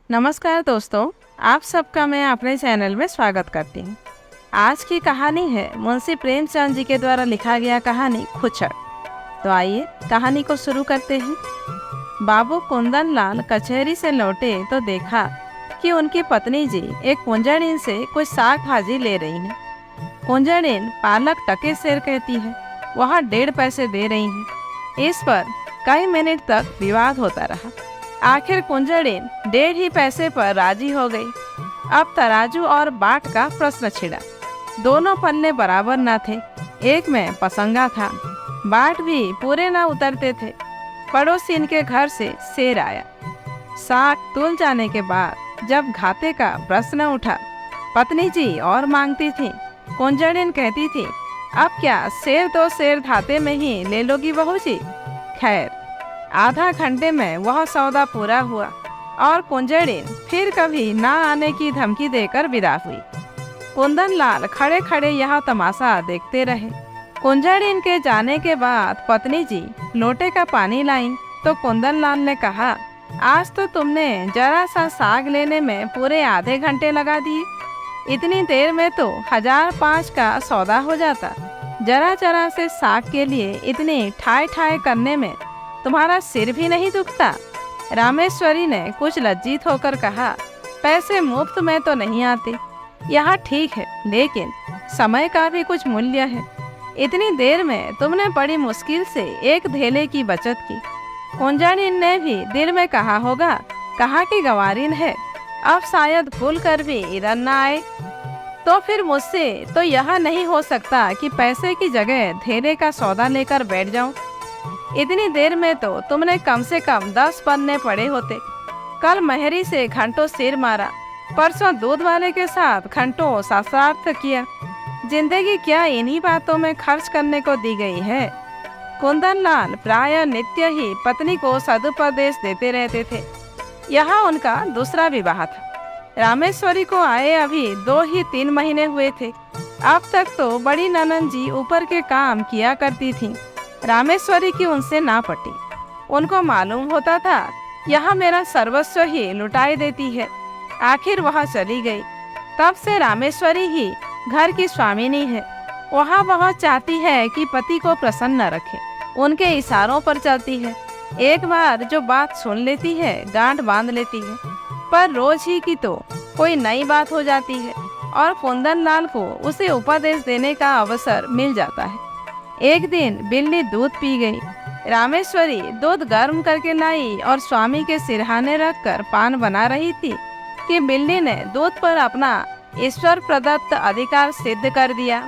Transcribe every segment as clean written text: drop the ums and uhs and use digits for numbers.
नमस्कार दोस्तों, आप सबका मैं अपने चैनल में स्वागत करती हूँ। आज की कहानी है मुंशी प्रेमचंद जी के द्वारा लिखा गया कहानी खुचर। तो आइए कहानी को शुरू करते हैं। बाबू कुंदन लाल कचहरी से लौटे तो देखा कि उनकी पत्नी जी एक कुंजड़िन से कुछ साग भाजी ले रही हैं। कुंजड़िन पालक टके सेर कहती है, वह 1.5 पैसे दे रही हैं। इस पर कई मिनट तक विवाद होता रहा। आखिर कुंजड़िन 1.5 ही पैसे पर राजी हो गई। अब तराजू और बाट का प्रश्न छिड़ा। दोनों पन्ने बराबर न थे। एक में पसंगा था, बाट भी पूरे न उतरते थे। पड़ोसी के घर से शेर आया। साग तुल जाने के बाद जब घाटे का प्रश्न उठा, पत्नी जी और मांगती थी। कुंजड़िन कहती थी, अब क्या शेर तो शेर घाटे में ही ले लोगी बहू जी। खैर, आधा घंटे में वह सौदा पूरा हुआ और कुंजड़िन फिर कभी ना आने की धमकी देकर विदा हुई। कुंदन लाल खड़े खड़े यह तमाशा देखते रहे। कुंजड़िन के जाने के बाद पत्नी जी लोटे का पानी लाईं तो कुंदन लाल ने कहा, आज तो तुमने जरा सा साग लेने में पूरे आधे घंटे लगा दिए। इतनी देर में तो 1005 का सौदा हो जाता। जरा जरा से साग के लिए इतनी ठाई ठाई करने में तुम्हारा सिर भी नहीं दुखता। रामेश्वरी ने कुछ लज्जित होकर कहा, पैसे मुफ्त में तो नहीं आते। यह ठीक है, लेकिन समय का भी कुछ मूल्य है। इतनी देर में तुमने बड़ी मुश्किल से एक धेले की बचत की। कुंजड़िन ने भी दिल में कहा होगा, कहा कि गंवारिन है, अब शायद भूल कर भी इधर न आए। तो फिर मुझसे तो यह नहीं हो सकता कि पैसे की जगह धेले का सौदा लेकर बैठ जाऊं। इतनी देर में तो तुमने कम से कम 10 पन्ने पड़े होते। कल मेहरी से घंटों सिर मारा, परसों दूध वाले के साथ घंटों शास्त्रार्थ किया। जिंदगी क्या इन्हीं बातों में खर्च करने को दी गई है। कुंदन लाल प्रायः नित्य ही पत्नी को सदुपदेश देते रहते थे। यह उनका दूसरा विवाह था। रामेश्वरी को आए अभी 2 ही 3 महीने हुए थे। अब तक तो बड़ी ननंद जी ऊपर के काम किया करती थीं। रामेश्वरी की उनसे ना पटी। उनको मालूम होता था, यह मेरा सर्वस्व ही लुटाई देती है। आखिर वह चली गई। तब से रामेश्वरी ही घर की स्वामिनी है। वह चाहती है कि पति को प्रसन्न रखे, उनके इशारों पर चलती है। एक बार जो बात सुन लेती है, गांठ बांध लेती है। पर रोज ही की तो कोई नई बात हो जाती है और कुंदन लाल को उसे उपदेश देने का अवसर मिल जाता है। एक दिन बिल्ली दूध पी गई। रामेश्वरी दूध गर्म करके लाई और स्वामी के सिरहाने रखकर पान बना रही थी कि बिल्ली ने दूध पर अपना ईश्वर प्रदत्त अधिकार सिद्ध कर दिया।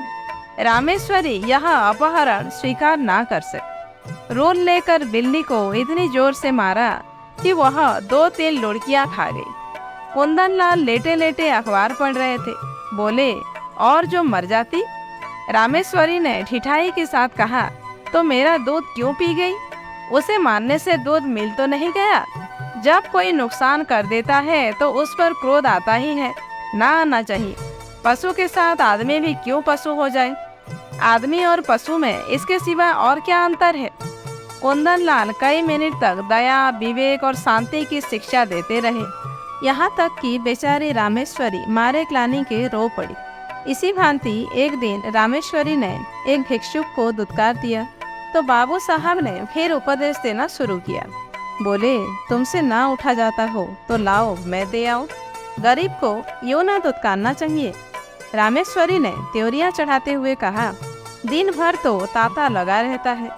रामेश्वरी यह अपहरण स्वीकार ना कर सकी। रोल लेकर बिल्ली को इतनी जोर से मारा कि वह 2-3 लुढ़कियां खा गई। कुंदन लाल लेटे लेटे अखबार पढ़ रहे थे। बोले, और जो मर जाती। रामेश्वरी ने ठिठाई के साथ कहा, तो मेरा दूध क्यों पी गई? उसे मारने से दूध मिल तो नहीं गया। जब कोई नुकसान कर देता है तो उस पर क्रोध आता ही है, ना आना चाहिए। पशु के साथ आदमी भी क्यों पशु हो जाए? आदमी और पशु में इसके सिवा और क्या अंतर है? कुंदन लाल कई मिनट तक दया, विवेक और शांति की शिक्षा देते रहे। यहाँ तक कि बेचारी रामेश्वरी मारे ग्लानि के रो पड़ी। इसी भांति एक दिन रामेश्वरी ने एक भिक्षुक को दुत्कार दिया तो बाबू साहब ने फिर उपदेश देना शुरू किया। बोले, तुमसे ना उठा जाता हो तो लाओ मैं दे आऊं। गरीब को यूं ना दुत्कारना चाहिए। रामेश्वरी ने त्योरियां चढ़ाते हुए कहा, दिन भर तो तांता लगा रहता है,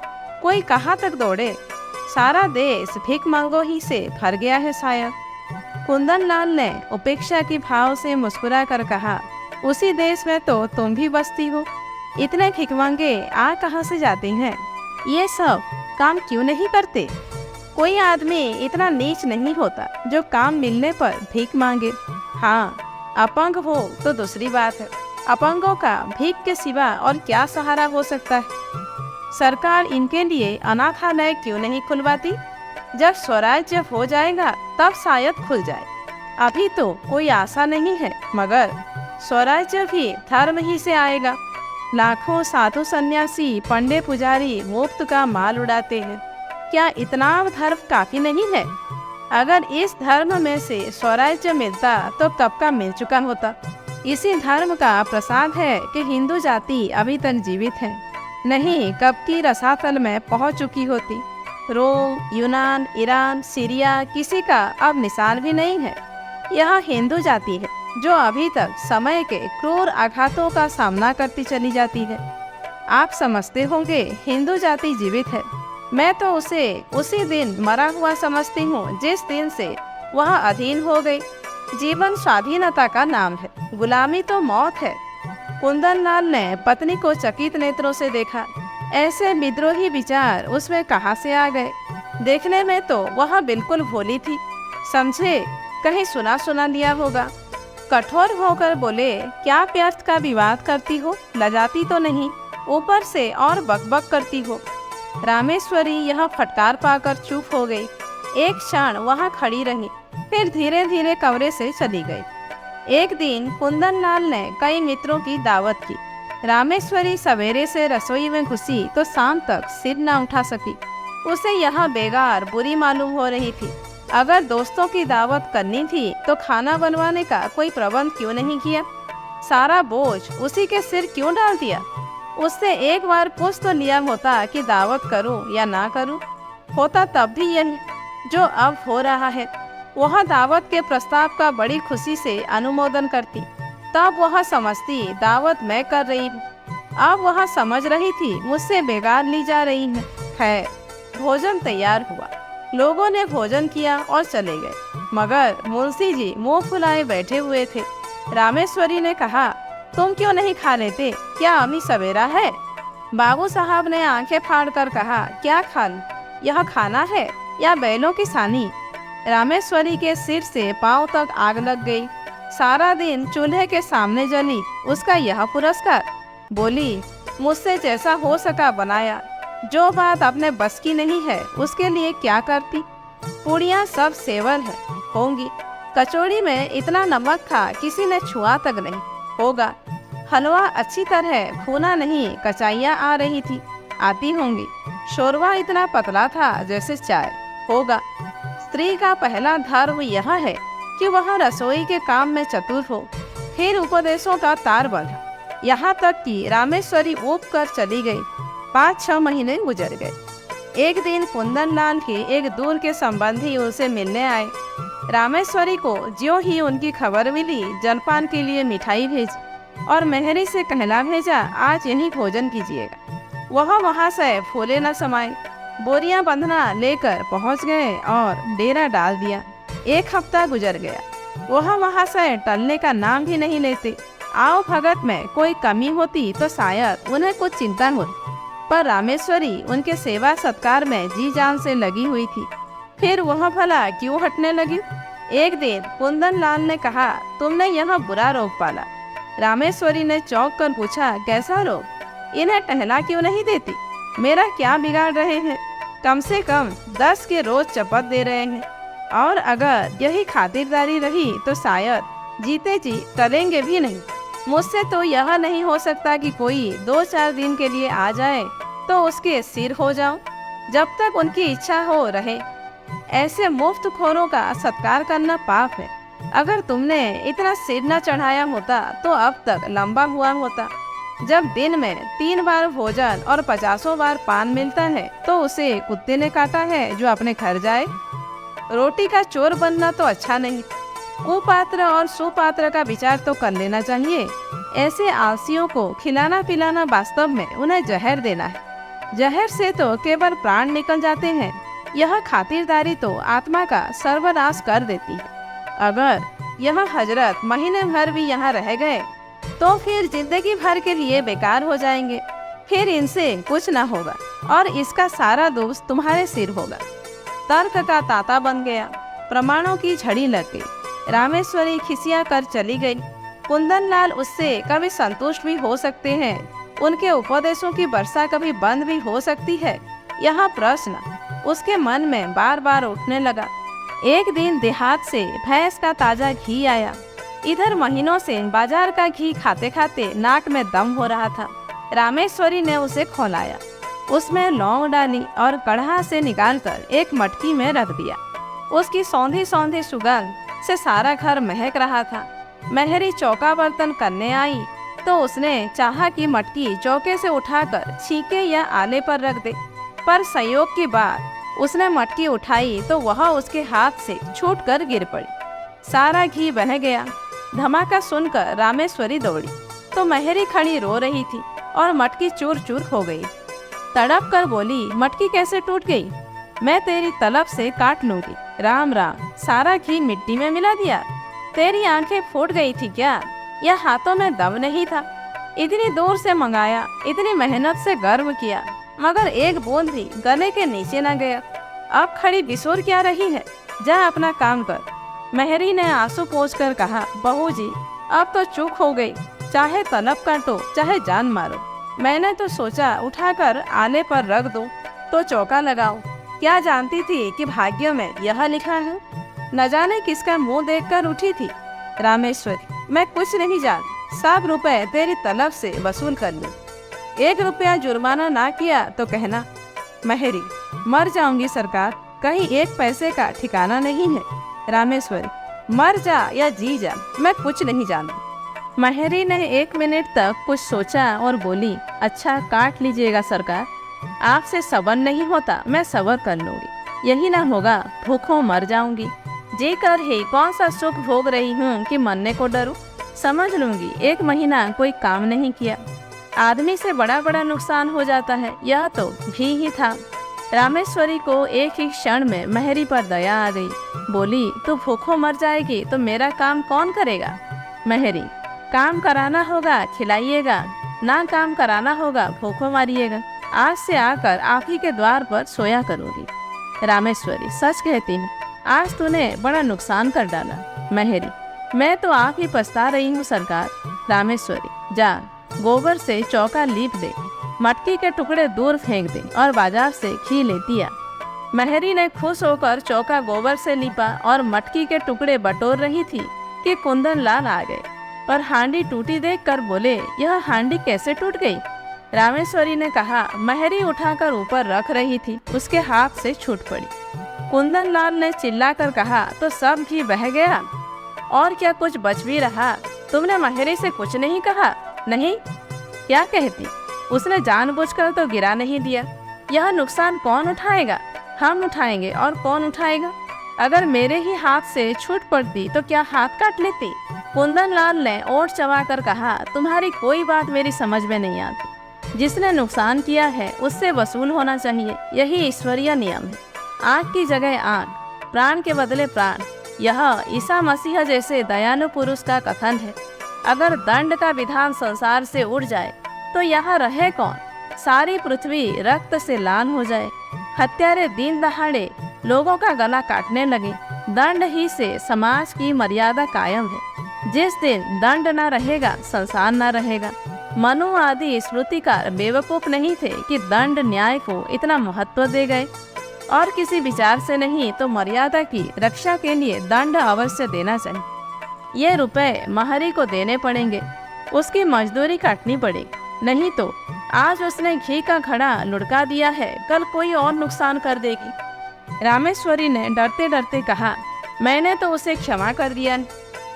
कोई कहाँ तक दौड़े। सारा देश भीख मांगो ही से भर गया है शायद। कुंदन लाल ने उपेक्षा की भाव से मुस्कुरा कर कहा, उसी देश में तो तुम भी बसती हो। इतने भिखमंगे आ कहाँ से जाते हैं? ये सब काम क्यों नहीं करते? कोई आदमी इतना नीच नहीं होता जो काम मिलने पर भीख मांगे। हाँ, अपंग हो तो दूसरी बात है। अपंगों का भीख के सिवा और क्या सहारा हो सकता है? सरकार इनके लिए अनाथालय क्यों नहीं खुलवाती? जब स्वराज्य हो जाएगा तब शायद खुल जाए। अभी तो कोई आशा नहीं है, मगर स्वराज्य भी धर्म ही से आएगा। लाखों साधु सन्यासी, पंडे पुजारी मुफ्त का माल उड़ाते हैं। क्या इतना धर्म काफी नहीं है? अगर इस धर्म में से स्वराज्य मिलता तो कब का मिल चुका होता। इसी धर्म का प्रसाद है कि हिंदू जाति अभी तक जीवित है, नहीं कब की रसातल में पहुंच चुकी होती। रोम, यूनान, ईरान, सीरिया किसी का अब निशान भी नहीं है। यह हिंदू जाति है जो अभी तक समय के क्रूर आघातों का सामना करती चली जाती है। आप समझते होंगे हिंदू जाति जीवित है, मैं तो उसे उसी दिन मरा हुआ समझती हूँ जिस दिन से वह अधीन हो गई। जीवन स्वाधीनता का नाम है, गुलामी तो मौत है। कुंदन लाल ने पत्नी को चकित नेत्रों से देखा। ऐसे विद्रोही विचार उसमें कहाँ से आ गए? देखने में तो वह बिल्कुल भोली थी, समझे कहीं सुना सुना लिया होगा। कठोर होकर बोले, क्या व्यर्थ का विवाद करती हो, लजाती तो नहीं, ऊपर से और बकबक करती हो। रामेश्वरी यह फटकार पाकर चुप हो गई। एक क्षण वहाँ खड़ी रही, फिर धीरे धीरे कमरे से चली गई। एक दिन कुंदन लाल ने कई मित्रों की दावत की। रामेश्वरी सवेरे से रसोई में घुसी तो शाम तक सिर न उठा सकी। उसे यह बेगार बुरी मालूम हो रही थी। अगर दोस्तों की दावत करनी थी तो खाना बनवाने का कोई प्रबंध क्यों नहीं किया? सारा बोझ उसी के सिर क्यों डाल दिया? उससे एक बार पूछ तो लिया होता कि दावत करूं या ना करूं। होता तब भी यही जो अब हो रहा है। वह दावत के प्रस्ताव का बड़ी खुशी से अनुमोदन करती, तब वह समझती दावत मैं कर रही हूँ। अब वह समझ रही थी मुझसे बेगार ली जा रही है। खैर, भोजन तैयार हुआ, लोगों ने भोजन किया और चले गए, मगर मुंशी जी मुंह फुलाए बैठे हुए थे। रामेश्वरी ने कहा, तुम क्यों नहीं खा लेते? क्या अभी सवेरा है? बाबू साहब ने आंखें फाड़कर कहा, क्या खान, यह खाना है या बैलों की सानी? रामेश्वरी के सिर से पांव तक आग लग गई। सारा दिन चूल्हे के सामने जली उसका यह पुरस्कार। बोली, मुझसे जैसा हो सका बनाया, जो बात अपने बस की नहीं है उसके लिए क्या करती। पूड़ियाँ सब सेवल है होंगी, कचौड़ी में इतना नमक था किसी ने छुआ तक नहीं होगा। हलवा अच्छी तरह भुना नहीं, कचाइयाँ आ रही थी, आती होंगी। शोरबा इतना पतला था जैसे चाय होगा। स्त्री का पहला धर्म यह है कि वह रसोई के काम में चतुर हो। फिर उपदेशों का तार बंधा, यहाँ तक कि रामेश्वरी ऊब कर चली गई। 5-6 महीने गुजर गए। एक दिन कुंदन लाल के एक दूर के संबंधी उनसे मिलने आए। रामेश्वरी को ज्यों ही उनकी खबर मिली, जलपान के लिए मिठाई भेजी और मेहरी से कहला भेजा, आज यहीं भोजन कीजिएगा। वह वहाँ से फूले न समाये, बोरियां बंधना लेकर पहुँच गए और डेरा डाल दिया। 1 हफ्ता गुजर गया, वह वहाँ से टलने का नाम भी नहीं लेते। आओ भगत में कोई कमी होती तो शायद उन्हें कुछ चिंता होती, पर रामेश्वरी उनके सेवा सत्कार में जी जान से लगी हुई थी। फिर वह भला क्यों हटने लगी? एक दिन कुंदन लाल ने कहा, तुमने यह बुरा रोग पाला। रामेश्वरी ने चौंक कर पूछा, कैसा रोग? इन्हें टहला क्यों नहीं देती? मेरा क्या बिगाड़ रहे हैं? कम से कम 10 के रोज चपत दे रहे हैं, और अगर यही खातिरदारी रही तो शायद जीते जी टलेंगे भी नहीं। मुझसे तो यह नहीं हो सकता कि कोई 2-4 दिन के लिए आ जाए तो उसके सिर हो जाऊं, जब तक उनकी इच्छा हो रहे। ऐसे मुफ्त खोरों का सत्कार करना पाप है। अगर तुमने इतना सिर न चढ़ाया होता तो अब तक लंबा हुआ होता। जब दिन में 3 बार भोजन और 50 बार पान मिलता है तो उसे कुत्ते ने काटा है जो अपने घर जाए। रोटी का चोर बनना तो अच्छा नहीं। कुपात्र और सुपात्र का विचार तो कर लेना चाहिए। ऐसे आलसियों को खिलाना पिलाना वास्तव में उन्हें जहर देना है। जहर से तो केवल प्राण निकल जाते हैं, यह खातिरदारी तो आत्मा का सर्वनाश कर देती है। अगर यह हजरत महीने भर भी यहाँ रह गए तो फिर जिंदगी भर के लिए बेकार हो जाएंगे। फिर इनसे कुछ ना होगा और इसका सारा दोष तुम्हारे सिर होगा। तर्क का ताता बन गया, प्रमाणों की झड़ी लग गई। रामेश्वरी खिसिया कर चली गई। कुंदन लाल उससे कभी संतुष्ट भी हो सकते हैं, उनके उपदेशों की वर्षा कभी बंद भी हो सकती है। यह प्रश्न उसके मन में बार बार उठने लगा। एक दिन देहात से भैंस का ताजा घी आया। इधर महीनों से बाजार का घी खाते खाते नाक में दम हो रहा था। रामेश्वरी ने उसे खौलाया, उसमें लौंग डाली और कढ़ा से निकालकर एक मटकी में रख दिया। उसकी सौंधी सौंधी सुगंध से सारा घर महक रहा था। महरी चौका बर्तन करने आई तो उसने चाहा कि मटकी चौके से उठाकर छीके या आले पर रख दे, पर संयोग की बात उसने मटकी उठाई तो वह उसके हाथ से छूटकर गिर पड़ी। सारा घी बह गया। धमाका सुनकर रामेश्वरी दौड़ी तो महरी खड़ी रो रही थी और मटकी चूर चूर हो गई। तड़प कर बोली, मटकी कैसे टूट गई? मैं तेरी तलब से काट लूंगी। राम राम, सारा घी मिट्टी में मिला दिया। तेरी आंखें फूट गई थी क्या? या हाथों में दम नहीं था? इतनी दूर से मंगाया, इतनी मेहनत से गर्म किया, मगर एक बूंद भी गले के नीचे न गया। अब खड़ी बिसोर क्या रही है? जा अपना काम कर। महरी ने आंसू पोंछकर कहा, बहू जी अब तो चूक हो गई, चाहे तलब काटो चाहे जान मारो। मैंने तो सोचा उठाकर आले पर रख दो तो चौका लगाओ। क्या जानती थी कि भाग्य में यह लिखा है? न जाने किसका मुंह देखकर उठी थी। रामेश्वरी, मैं कुछ नहीं जान, सब रुपए तेरी तलब से वसूल कर लूं। 1 रुपया जुर्माना ना किया तो कहना। महरी, मर जाऊंगी सरकार, कहीं 1 पैसे का ठिकाना नहीं है। रामेश्वरी, मर जा या जी जा, मैं कुछ नहीं जानती। महरी ने 1 मिनट तक कुछ सोचा और बोली, अच्छा काट लीजिएगा सरकार, आपसे सबर नहीं होता, मैं सबर कर लूंगी। यही ना होगा भूखों मर जाऊंगी। जी कर ही कौन सा सुख भोग रही हूँ कि मरने को डरूं। समझ लूंगी 1 महीना कोई काम नहीं किया, आदमी से बड़ा बड़ा नुकसान हो जाता है, यह तो घी ही था। रामेश्वरी को एक ही क्षण में महरी पर दया आ गई। बोली, तू भूखों मर जाएगी तो मेरा काम कौन करेगा? महरी, काम कराना होगा खिलाइएगा, ना काम कराना होगा भूखों मारिएगा। आज से आकर आप ही के द्वार पर सोया करूंगी। रामेश्वरी, सच कहती हूँ, आज तूने बड़ा नुकसान कर डाला। महरी, मैं तो आप ही पछता रही हूँ सरकार। रामेश्वरी, जा गोबर से चौका लीप दे, मटकी के टुकड़े दूर फेंक दे और बाजार से घी लेती आ। महरी ने खुश होकर चौका गोबर से लीपा और मटकी के टुकड़े बटोर रही थी कि कुंदन लाल आ गए, पर हांडी टूटी देखकर बोले, यह हांडी कैसे टूट गई? रामेश्वरी ने कहा, महरी उठाकर ऊपर रख रही थी, उसके हाथ से छूट पड़ी। कुंदन लाल ने चिल्लाकर कहा, तो सब घी बह गया और क्या कुछ बच भी रहा? तुमने महरी से कुछ नहीं कहा? नहीं, क्या कहती? उसने जानबूझकर तो गिरा नहीं दिया। यह नुकसान कौन उठाएगा? हम उठाएंगे। और कौन उठाएगा? अगर मेरे ही हाथ से छूट पड़ती तो क्या हाथ काट लेती? कुंदन लाल ने ओठ चबाकर कहा, तुम्हारी कोई बात मेरी समझ में नहीं आती। जिसने नुकसान किया है उससे वसूल होना चाहिए, यही ईश्वरीय नियम है। आँख की जगह आँख, प्राण के बदले प्राण, यह ईसा मसीह जैसे दयालु पुरुष का कथन है। अगर दंड का विधान संसार से उड़ जाए तो यहाँ रहे कौन? सारी पृथ्वी रक्त से लाल हो जाए, हत्यारे दिन दहाड़े लोगों का गला काटने लगे, दंड ही से समाज की मर्यादा कायम है। जिस दिन दंड न रहेगा संसार न रहेगा। मनु आदि स्मृतिकार बेवकूफ नहीं थे कि दंड न्याय को इतना महत्व दे गए, और किसी विचार से नहीं तो मर्यादा की रक्षा के लिए दंड अवश्य देना चाहिए। ये रुपए महरी को देने पड़ेंगे, उसकी मजदूरी काटनी पड़ेगी, नहीं तो आज उसने घी का घड़ा लुढ़का दिया है, कल कोई और नुकसान कर देगी। रामेश्वरी ने डरते डरते कहा, मैंने तो उसे क्षमा कर दिया।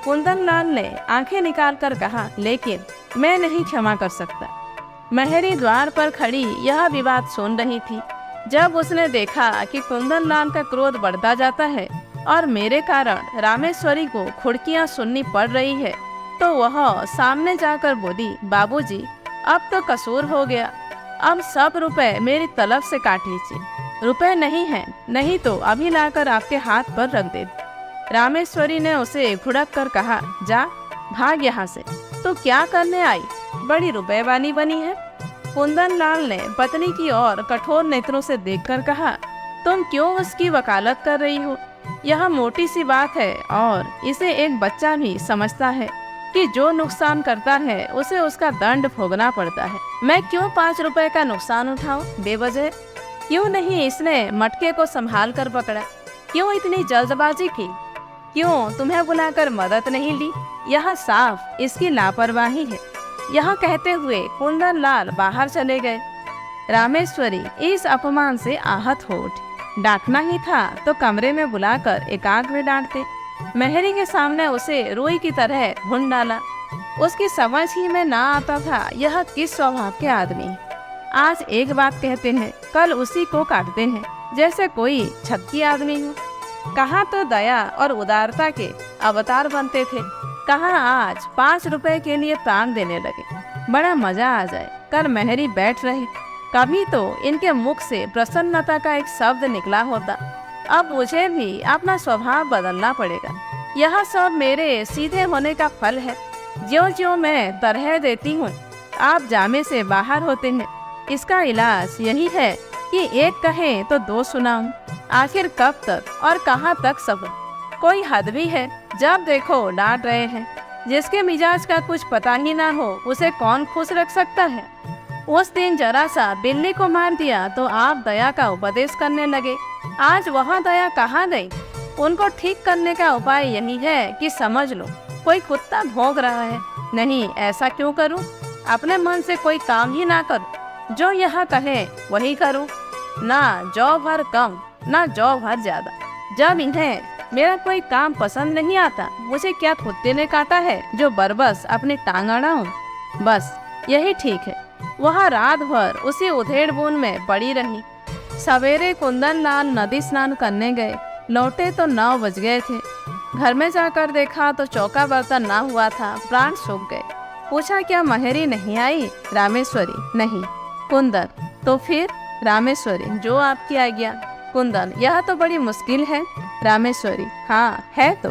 कुंदन लाल ने आंखें निकाल कर कहा, लेकिन मैं नहीं क्षमा कर सकता। महरी द्वार पर खड़ी यह विवाद सुन रही थी। जब उसने देखा कि कुंदन लाल का क्रोध बढ़ता जाता है और मेरे कारण रामेश्वरी को खुड़कियां सुननी पड़ रही है, तो वह सामने जाकर बोली, बाबूजी अब तो कसूर हो गया, अब सब रुपए मेरी तलब से काट लीजिए। रुपए नहीं है, नहीं तो अभी लाकर आपके हाथ पर रख दे। रामेश्वरी ने उसे घुड़क कर कहा, जा भाग यहाँ से। तो क्या करने आई? बड़ी रुपएवानी बनी है। कुंदन लाल ने पत्नी की ओर कठोर नेत्रों से देखकर कहा, तुम क्यों उसकी वकालत कर रही हो? यह मोटी सी बात है और इसे एक बच्चा भी समझता है कि जो नुकसान करता है उसे उसका दंड भोगना पड़ता है। मैं क्यों 5 रुपए का नुकसान उठाऊं बेवजह? क्यों नहीं इसने मटके को संभाल कर पकड़ा? क्यों इतनी जल्दबाजी की? क्यों तुम्हें बुलाकर मदद नहीं ली? यह साफ इसकी लापरवाही है। यह कहते हुए कुंदन लाल बाहर चले गए। रामेश्वरी इस अपमान से आहत हो उठी। डांटना ही था तो कमरे में बुलाकर एकांत में डांटते। मेहरी के सामने उसे रुई की तरह भून डाला। उसकी समझ ही में ना आता था यह किस स्वभाव के आदमी है। आज एक बात कहते हैं, कल उसी को काटते हैं जैसे कोई छक्की आदमी हो। कहाँ तो दया और उदारता के अवतार बनते थे, कहाँ आज 5 रुपए के लिए प्राण देने लगे। बड़ा मजा आ जाए कर मेहरी बैठ रहे, कभी तो इनके मुख से प्रसन्नता का एक शब्द निकला होता। अब मुझे भी अपना स्वभाव बदलना पड़ेगा। यह सब मेरे सीधे होने का फल है। ज्यों ज्यों मैं तरह देती हूँ आप जामे से बाहर होते हैं। इसका इलाज यही है कि एक कहे तो दो सुनाऊं। आखिर कब तक और कहाँ तक सब्र? कोई हद भी है, जब देखो डांट रहे हैं। जिसके मिजाज का कुछ पता ही ना हो उसे कौन खुश रख सकता है। उस दिन जरा सा बिल्ली को मार दिया तो आप दया का उपदेश करने लगे। आज वह दया कहाँ गई? उनको ठीक करने का उपाय यही है कि समझ लो कोई कुत्ता भौंक रहा है। नहीं, ऐसा क्यों करूं? अपने मन से कोई काम ही ना करूं, जो यह कहे वही करूं। ना जौ भर कम ना जौ भर ज्यादा। जब इन्हें मेरा कोई काम पसंद नहीं आता, मुझे क्या कुत्ते ने काटा है जो बरबस अपनी टांग अड़ाऊं? बस यही ठीक है। वह रात भर उसी उधेड़ बुन में पड़ी रही। सवेरे कुंदन लाल नदी स्नान करने गए, लौटे तो 9 बज गए थे। घर में जाकर देखा तो चौका बर्तन ना हुआ था, प्राण सूख गए। पूछा क्या मेहरी नहीं आई? रामेश्वरी नहीं। कुंदन तो फिर? रामेश्वरी जो आपकी आज्ञा। कुंदन यह तो बड़ी मुश्किल है। रामेश्वरी हाँ है तो।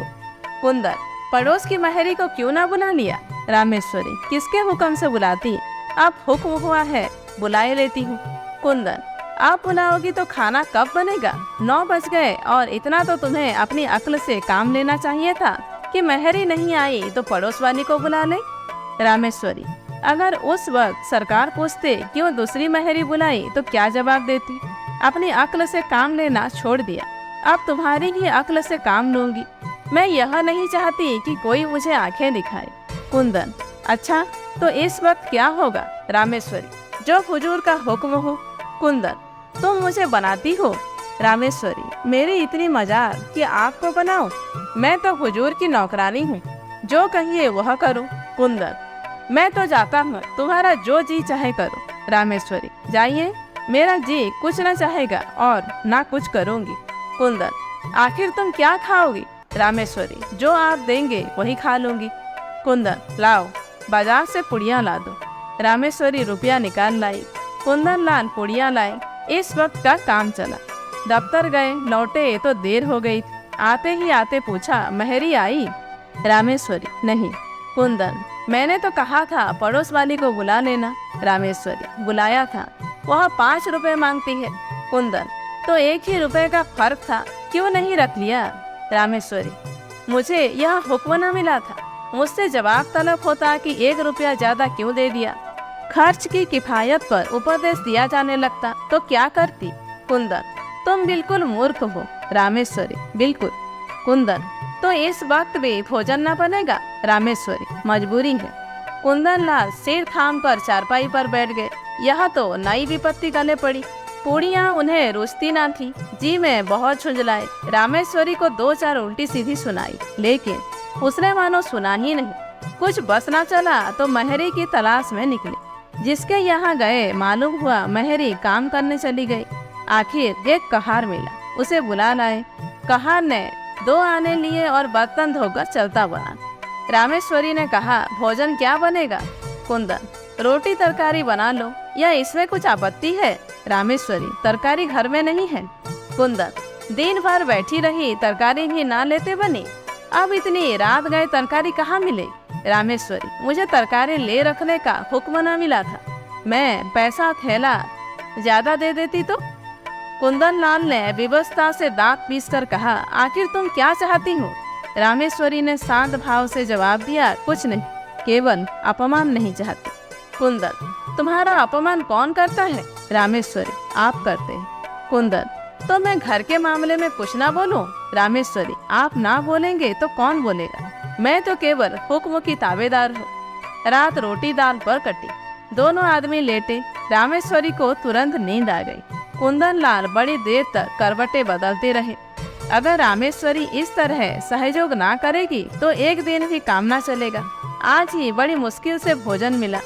कुंदन पड़ोस की मेहरी को क्यों ना बुला लिया? रामेश्वरी किसके हुक्म से बुलाती? अब हुक्म हुआ है बुलाए लेती हूँ। कुंदन आप बुलाओगी तो खाना कब बनेगा? 9 बज गए और इतना तो तुम्हें अपनी अक्ल से काम लेना चाहिए था कि मेहरी नहीं आई तो पड़ोस वाली को बुला ले। रामेश्वरी अगर उस वक्त सरकार पूछते क्यों दूसरी मेहरी बुलाई तो क्या जवाब देती? अपनी अक्ल से काम लेना छोड़ दिया, अब तुम्हारी ही अक्ल से काम लूंगी। मैं यह नहीं चाहती कि कोई मुझे आंखें दिखाए। कुंदन अच्छा तो इस वक्त क्या होगा? रामेश्वरी जो हुजूर का हुक्म हो। कुंदन तुम मुझे बनाती हो? रामेश्वरी मेरी इतनी मजाल कि आपको बनाऊं? मैं तो हुजूर की नौकरानी हूँ, जो कहिए वह करूँ। कुंदन मैं तो जाता हूँ, तुम्हारा जो जी चाहे करो। रामेश्वरी जाइए, मेरा जी कुछ न चाहेगा और ना कुछ करूँगी। कुंदन आखिर तुम क्या खाओगी? रामेश्वरी जो आप देंगे वही खा लूँगी। कुंदन लाओ बाजार से पुड़िया ला दो। रामेश्वरी रुपया निकाल लाई। कुंदन लाल पुड़िया लाए। इस वक्त का काम चला। दफ्तर गए, लौटे तो देर हो गई। आते ही आते पूछा मेहरी आई? रामेश्वरी नहीं। कुंदन मैंने तो कहा था पड़ोस वाली को बुला लेना। रामेश्वरी बुलाया था, वह 5 रुपए मांगती है। कुंदन तो 1 ही रुपए का फर्क था, क्यों नहीं रख लिया? रामेश्वरी मुझे यह हुक्म न मिला था, मुझसे जवाब तलब होता कि 1 रुपया ज्यादा क्यों दे दिया। खर्च की किफायत पर उपदेश दिया जाने लगता तो क्या करती? कुंदन तुम बिल्कुल मूर्ख हो। रामेश्वरी बिल्कुल। कुंदन तो इस वक्त भी भोजन न बनेगा? रामेश्वरी मजबूरी है। कुंदन लाल सिर थाम कर चारपाई पर बैठ गए। यह तो नई विपत्ति गले पड़ी। पूड़ियाँ उन्हें रुचती ना थी, जी में बहुत झुंझलाए। रामेश्वरी को 2-4 उल्टी सीधी सुनाई, लेकिन उसने मानो सुना ही नहीं। कुछ बस ना चला तो मेहरी की तलाश में निकले। जिसके यहाँ गए मालूम हुआ मेहरी काम करने चली गई। आखिर एक कहार मिला, उसे बुला लाए। कहार ने 2 आने लिए और बर्तन धोकर चलता बना। रामेश्वरी ने कहा भोजन क्या बनेगा? कुंदन रोटी तरकारी बना लो, या इसमें कुछ आपत्ति है? रामेश्वरी तरकारी घर में नहीं है। कुंदन दिन भर बैठी रही, तरकारी भी ना लेते बनी। अब इतनी रात गए तरकारी कहाँ मिले? रामेश्वरी मुझे तरकारी ले रखने का हुक्म न मिला था, मैं पैसा थैला ज्यादा दे देती तो? कुंदन लाल ने विवशता से दांत पीस कर कहा आखिर तुम क्या चाहती हो? रामेश्वरी ने शांत भाव से जवाब दिया कुछ नहीं, केवल अपमान नहीं चाहती। कुंदन तुम्हारा अपमान कौन करता है? रामेश्वरी आप करते हैं। कुंदन तो मैं घर के मामले में कुछ ना बोलूं? रामेश्वरी आप ना बोलेंगे तो कौन बोलेगा? मैं तो केवल हुक्म की ताबेदार हूँ। रात रोटी दाल पर कटी। दोनों आदमी लेटे। रामेश्वरी को तुरंत नींद आ गई। कुंदन लाल बड़ी देर तक करवटें बदलते रहे। अगर रामेश्वरी इस तरह सहयोग ना करेगी तो एक दिन भी काम ना चलेगा। आज ही बड़ी मुश्किल से भोजन मिला,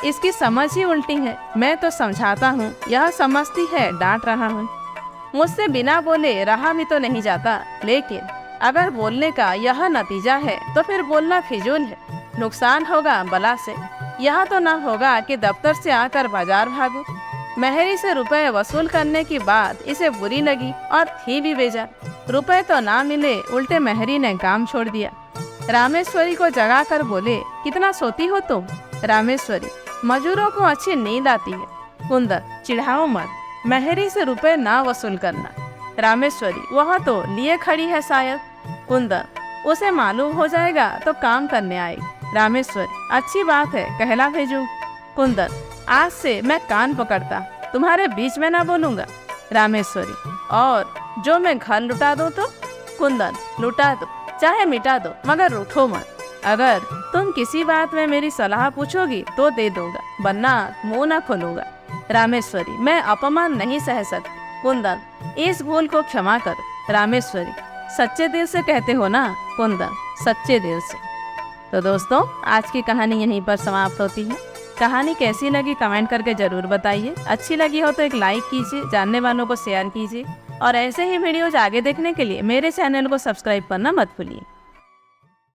इसकी समझ ही उल्टी है। मैं तो समझाता हूँ, यह समझती है डांट रहा हूँ। मुझसे बिना बोले रहा भी तो नहीं जाता, लेकिन अगर बोलने का यह नतीजा है तो फिर बोलना फिजूल है। नुकसान होगा बला से, यह तो ना होगा कि दफ्तर से आकर बाजार भागूं। मेहरी से रुपए वसूल करने की बात इसे बुरी लगी और थी भी बेजार। रुपए तो ना मिले, उल्टे मेहरी ने काम छोड़ दिया। रामेश्वरी को जगा कर बोले, कितना सोती हो तुम? रामेश्वरी, मजूरों को अच्छी नींद आती है। कुंदन, चिढ़ाओ मत, मेहरी से रुपए ना वसूल करना। रामेश्वरी, वह तो लिए खड़ी है शायद। कुंदन, उसे मालूम हो जाएगा तो काम करने आएगी। रामेश्वरी, अच्छी बात है, कहला भेजूं। कुंदन, आज से मैं कान पकड़ता, तुम्हारे बीच में ना बोलूंगा। रामेश्वरी, और जो मैं घर लुटा दूं तो? कुंदन, लुटा दो, चाहे मिटा दो, मगर रूठो मत। अगर तुम किसी बात में मेरी सलाह पूछोगी तो दे दूंगा, वरना मुंह ना खोलूंगा। रामेश्वरी, मैं अपमान नहीं सह सकती। कुंदन, इस भूल को क्षमा करो। रामेश्वरी, सच्चे दिल से कहते हो ना? कुंदन, सच्चे दिल से। तो दोस्तों, आज की कहानी यहीं पर समाप्त होती है। कहानी कैसी लगी कमेंट करके ज़रूर बताइए। अच्छी लगी हो तो एक लाइक कीजिए, जानने वालों को शेयर कीजिए और ऐसे ही वीडियोज आगे देखने के लिए मेरे चैनल को सब्सक्राइब करना मत भूलिए।